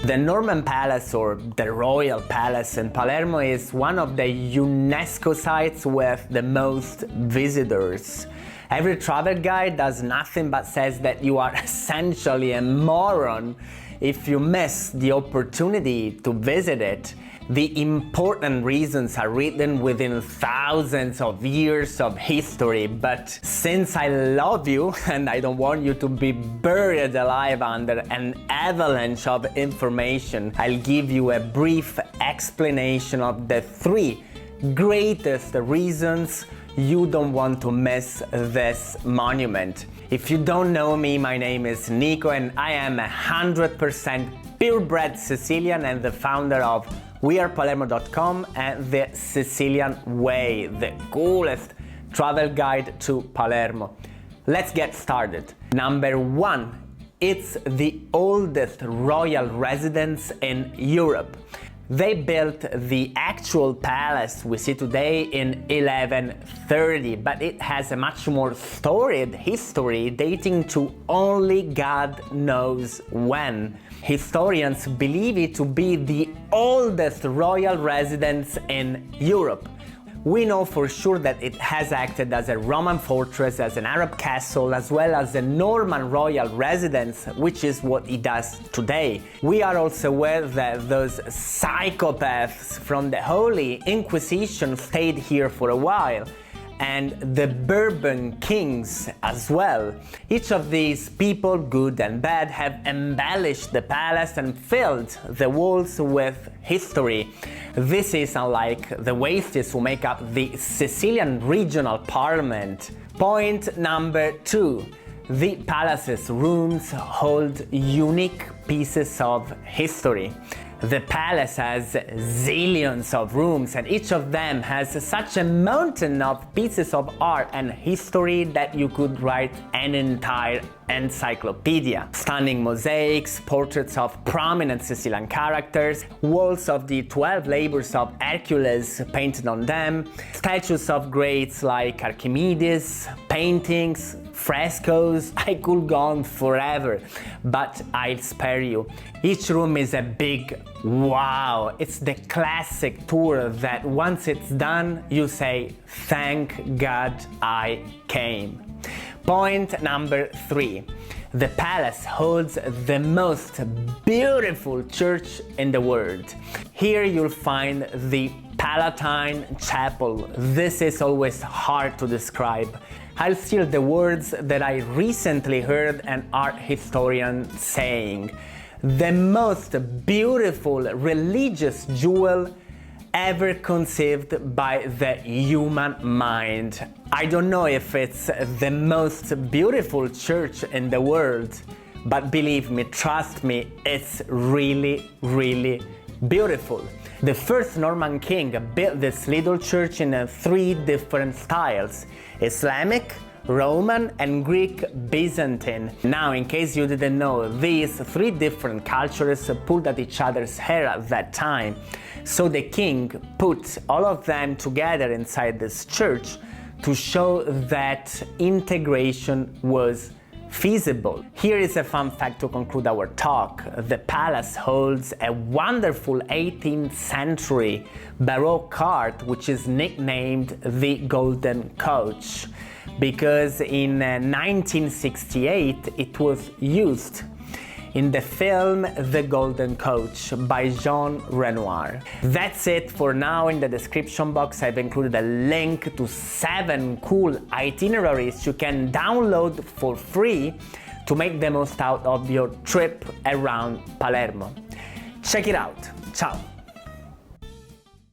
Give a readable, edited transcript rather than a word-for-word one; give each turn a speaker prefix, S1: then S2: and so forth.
S1: The Norman Palace, or the Royal Palace in Palermo, is one of the UNESCO sites with the most visitors. Every travel guide does nothing but says that you are essentially a moron if you miss the opportunity to visit it. The important reasons are written within thousands of years of history, but since I love you and I don't want you to be buried alive under an avalanche of information, I'll give you a brief explanation of the 3 greatest reasons you don't want to miss this monument. If you don't know me, my name is Nico and I am 100% purebred Sicilian and the founder of wearepalermo.com and the Sicilian Way, the coolest travel guide to Palermo. Let's get started. Number 1, it's the oldest royal residence in Europe. They built the actual palace we see today in 1130, but it has a much more storied history dating to only God knows when. Historians believe it to be the oldest royal residence in Europe. We know for sure that it has acted as a Roman fortress, as an Arab castle, as well as a Norman royal residence, which is what it does today. We are also aware that those psychopaths from the Holy Inquisition stayed here for a while, and the Bourbon kings as well. Each of these people, good and bad, have embellished the palace and filled the walls with history. This is unlike the wastes who make up the Sicilian regional parliament. Point number 2. The palace's rooms hold unique pieces of history. The palace has zillions of rooms and each of them has such a mountain of pieces of art and history that you could write an entire encyclopedia. Stunning mosaics, portraits of prominent Sicilian characters, walls of the 12 labors of Hercules painted on them, statues of greats like Archimedes, paintings, frescoes. I could go on forever, but I'll spare you. Each room is a big wow. It's the classic tour that once it's done, you say, thank God I came. Point number 3. The palace holds the most beautiful church in the world. Here you'll find the Palatine Chapel. This is always hard to describe. I'll steal the words that I recently heard an art historian saying. The most beautiful religious jewel ever conceived by the human mind. I don't know if it's the most beautiful church in the world, but believe me, trust me, it's really, really beautiful. The first Norman king built this little church in 3 different styles: Islamic, Roman and Greek Byzantine. Now, in case you didn't know, these 3 different cultures pulled at each other's hair at that time. So the king put all of them together inside this church to show that integration was feasible. Here is a fun fact to conclude our talk. The palace holds a wonderful 18th century Baroque cart which is nicknamed the Golden Coach, because in 1968 it was used in the film The Golden Coach by Jean Renoir. That's it for now. In the description box I've included a link to 7 cool itineraries you can download for free to make the most out of your trip around Palermo. Check it out. Ciao!